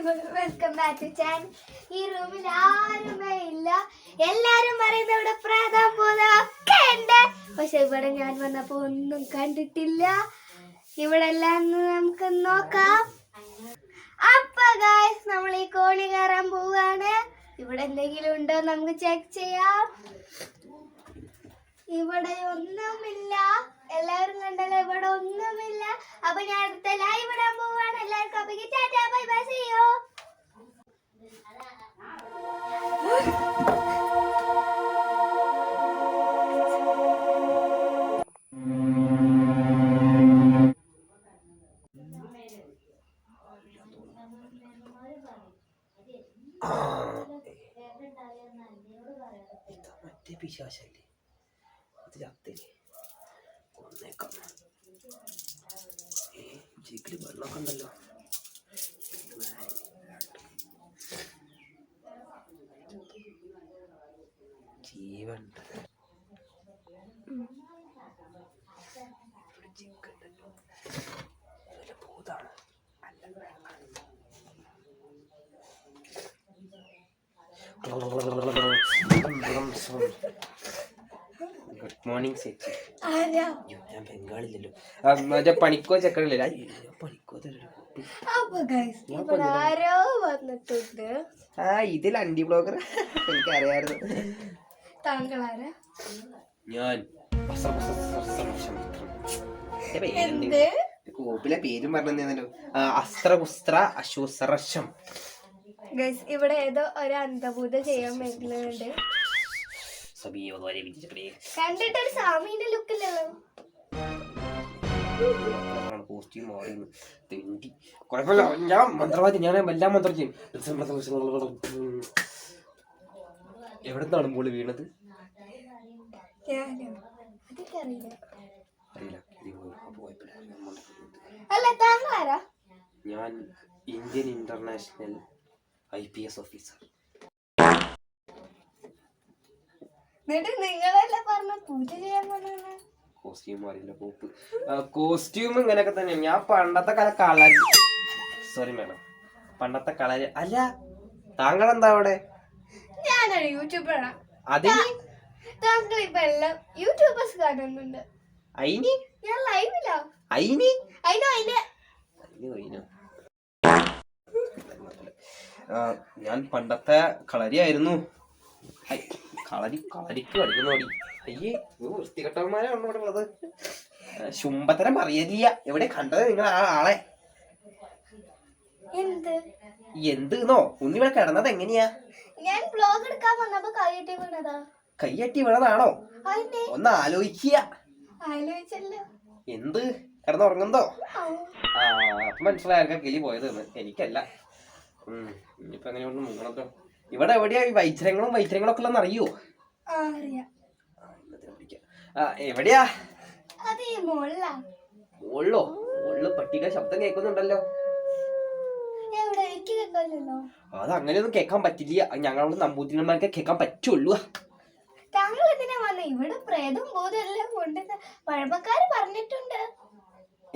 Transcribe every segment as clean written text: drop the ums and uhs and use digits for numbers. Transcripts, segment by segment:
Welcome back to channel. ഈ റൂമിൽ ആരുമേ ഇല്ല. എല്ലാരും പറയുന്നത് ഇവിടെ പ്രേതം പോലെ ഒക്കെ ഉണ്ട്. പക്ഷെ ഇവിടെ ഞാൻ വന്നപ്പോ ഒന്നും കണ്ടിട്ടില്ല. ഇവിടെ എല്ലാം നമുക്ക് നോക്കാം. അപ്പൊ ഗായ്സ്, നമ്മൾ ഈ കോണി കയറാൻ പോവാണ്. ഇവിടെ എന്തെങ്കിലും ഉണ്ടോ നമുക്ക് ചെക്ക് ചെയ്യാം. ഇവിടെ ഒന്നുമില്ല. എല്ലാവരും കണ്ടല്ലോ, ഇവിടെ ഒന്നുമില്ല. അപ്പൊ ഞാൻ അടുത്ത ലൈവ് ഇടാൻ പോവാണ്. എല്ലാവർക്കും അപ്പൊ tata bye bye, see you. മറ്റേ പിശാശല്ലേ, അത് ചത്തില്ലേ, കൊന്നേക്കാം. ചിക്കില് വെള്ളമൊക്കെ ഉണ്ടല്ലോ. ജീവൻ ചിക്കുണ്ടല്ലോ, ഭൂതാണ്. ഗുഡ് മോർണിംഗ് ചേച്ചി. ഞാൻ ബംഗാളിലല്ലോ, മറ്റേ പണിക്കോ ചക്കരല്ലോ. പണിക്കോ ഇതിൽ അണ്ടി ബ്ലോഗർ എനിക്കറിയായിരുന്നു. ഞാൻ കോപ്പിലെ പേരും പറഞ്ഞല്ലോ, അസ്ത്രകുസ്ത്ര അശുസറശം. ഇവിടെ ഏതോ ഒരു അന്തഭൂത ചെയ്യാൻ വരുന്നുണ്ട്. കണ്ടിട്ട് ഒരു സ്വാമീന്റെ ലുക്കില്ലല്ലോ. കോസ്റ്റ്യൂം മാറിയെന്ന് തെണ്ടി. കുഴപ്പമില്ല, ഞാൻ മന്ത്രവാദി, ഞാൻ എല്ലാം മന്ത്രം ചെയ്യും. എവിടെന്നാണ് മോള് വീണത്? അറിയില്ല. ഞാൻ ഇന്ത്യൻ ഇന്റർനാഷണൽ IPS ഓഫീസർ. നിങ്ങളല്ലേ പറഞ്ഞ പൂജ ചെയ്യാൻ പറഞ്ഞ കോസ്റ്റ്യൂം മാറിയില്ല പോപ്പ്. കോസ്റ്റ്യൂം ഇങ്ങനെയൊക്കെ തന്നെ. ഞാൻ പണ്ടത്തെ കളർ, സോറി മാഡം, പണ്ടത്തെ കളർ അല്ല. താങ്കൾ എന്താ അവിടെ? ഞാനൊരു യൂട്യൂബറാണ്. അതിന് താങ്കൾ ഇപ്പൊ എല്ലാം യൂട്യൂബേഴ്സ് കാണുന്നുണ്ട്. അയിന് ഞാൻ ലൈവിലാ. അയിന് ഞാൻ പണ്ടത്തെ കളരിയായിരുന്നു. കളരിക്ക് കളിക്കുന്നോടി. അയ്യേ, വൃത്തികെട്ടവന്മാരാണ് ഇവിടെ ഉള്ളത്. ശുംഭത്തരം പറയില്ല. എവിടെ കണ്ടത് നിങ്ങൾ ആ ആളെ? എന്തെന്നോ ഉണ്ണിവിടെ കിടന്നത് എങ്ങനെയാ? ഞാൻ വ്ലോഗ് എടുക്കാൻ വന്നപ്പോ കൈയ്യട്ടി വീണതാ. കൈയ്യട്ടി വീണതാണോ? ഒന്ന് ആലോചിക്കുക. എന്ത് കിടന്നുറങ്ങുന്നോ? അപ്പൊ മനസ്സിലായ കിളി പോയതെന്ന്. എനിക്കല്ല. ഇനിയിപ്പോ എങ്ങനെ മുങ്ങണല്ലോ. ഇവിടെ എവിടെയാ ഈ വൈദ്യരങ്ങളും ഒക്കെ ഉള്ളതെന്ന് അറിയോ? എവിടെയാ? മുകളിലോ? മുകളില് പട്ടിക ശബ്ദം കേൾക്കുന്നുണ്ടല്ലോ. അത് അങ്ങനെയൊന്നും കേൾക്കാൻ പറ്റില്ല. ഞങ്ങളോട് നമ്പൂതിരിമാർക്ക് കേൾക്കാൻ പറ്റുള്ളൂ.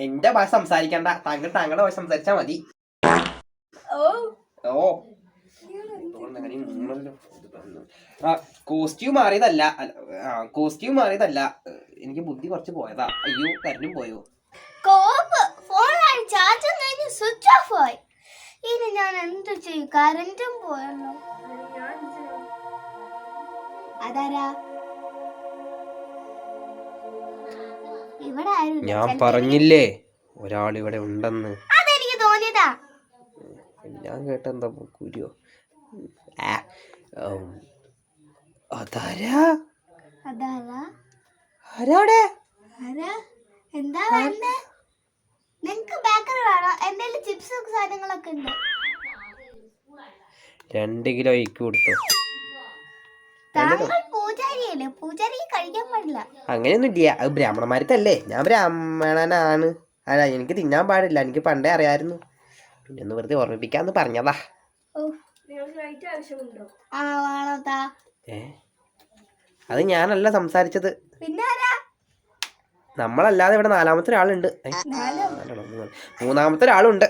എന്റെ ഭാഷ സംസാരിക്കണ്ട. താങ്കളുടെ ഭാഷ സംസാരിച്ചാ മതി. കോസ്റ്റ്യൂം മാറിയതല്ല. എനിക്ക് ബുദ്ധി കുറച്ച് പോയതാ. അയ്യോ, കരണ്ടും പോയോ? ഇനി ഞാൻ എന്ത് ചെയ്യും? കറന്റും പോയല്ലോ. അതാരാ? ഇവിടെ ഞാൻ പറഞ്ഞില്ലേ ഒരാൾ ഇവിടെ ഉണ്ടെന്ന്. അതെനിക്ക് തോന്നിയതാ. ഞാൻ കേട്ടെന്താ കുരിയോ? അതാരാ? എന്താ വേണ്ടേ? നിങ്ങക്ക് ബേക്കറി വേണോ? എന്റെ ചിപ്സ് സാധനങ്ങളൊക്കെ ഉണ്ട്. 2 കിലോ ഇക്ക് കൊടുത്തോ. പൂജാരിയല്ലേ, പൂജാരി കഴിക്കാൻ പാടില്ല. അങ്ങനെയൊന്നും ഇല്ല, അത് ബ്രാഹ്മണന്മാർക്കല്ലേ. ഞാൻ ബ്രാഹ്മണനാണ്. അല്ല, എനിക്ക് തിന്നാൻ പാടില്ല. എനിക്ക് പണ്ടേ അറിയായിരുന്നു. പിന്നെ ഒന്ന് വെറുതെ ഓർമ്മിപ്പിക്കാന്ന് പറഞ്ഞതാ. അത് ഞാനല്ല സംസാരിച്ചത്. നമ്മളല്ലാതെ ഇവിടെ 4-മത്തെ ഒരാളുണ്ട്. 3-മത്തെ ഒരാളുണ്ട്.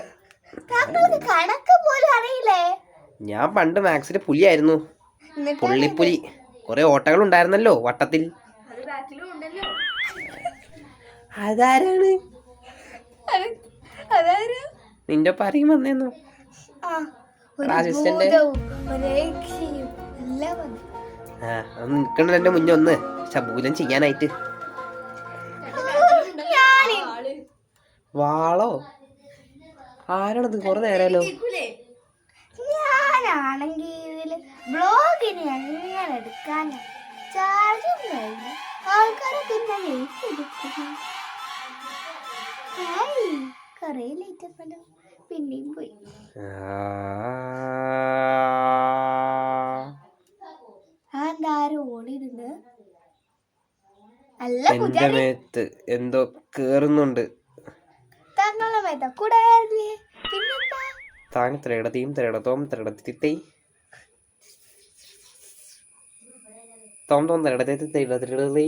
താങ്കൾക്ക് കണക്ക് പോലും അറിയില്ലേ? ഞാൻ പണ്ട് മാത്സിൽ പുലിയായിരുന്നു. പുള്ളിപ്പുലി. കുറെ ഓട്ടകൾ ഉണ്ടായിരുന്നല്ലോ വട്ടത്തിൽ. അതാരാണ്? നിന്റെ പറയും വന്നേന്നോ? അസിസ്റ്റന്റ് ഒന്ന് നിക്കണ എന്റെ മുന്നേ ഒന്ന് ശബൂലം ചെയ്യാനായിട്ട്. വാളോ? ആരാണത്? കുറെ നേരമല്ലോ. ഞാനാണെങ്കിൽ ഇതില് ബ്ലോഗിന് എങ്ങനെ എടുക്കാനാ? ചാർജും കഴിഞ്ഞു. ആൾക്കാരൊക്കെ കൊറേ ലേറ്റ് ആപ്പല്ലോ. പിന്നെയും പോയി. ആരും ഓടിയിരുന്നു. അല്ല എന്റെ മേത്ത് എന്തോ കേറുന്നുണ്ട്. താങ്കളുടെ മേത്ത കൂടെ പിന്നെന്താ? താൻ ത്രേടതയും ത്രേടത്തോം ത്രേടത്തിത്തൈ തോം തോം ത്രേടത്തെ ത്രേടത്തൈ.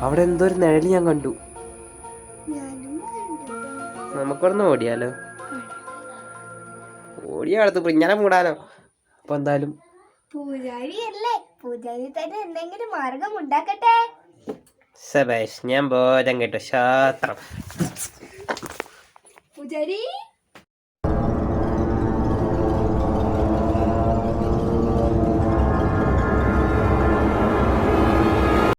അവിടെ എന്തോ ഒരു നിഴല് ഞാൻ കണ്ടു. നമുക്കിവിടുന്ന് ഓടിയാലോ? ഓടിയ അടുത്ത് പിഞ്ഞാനെ മൂടാലോ. അപ്പൊ എന്തായാലും പൂജാരി അല്ലേ, പൂജാരി തന്നെ എന്തെങ്കിലും മാർഗം ഉണ്ടാക്കട്ടെ. സബേഷ്, ഞാൻ ബോധം കേട്ടോ. ശാസ്ത്രം പൂജാരി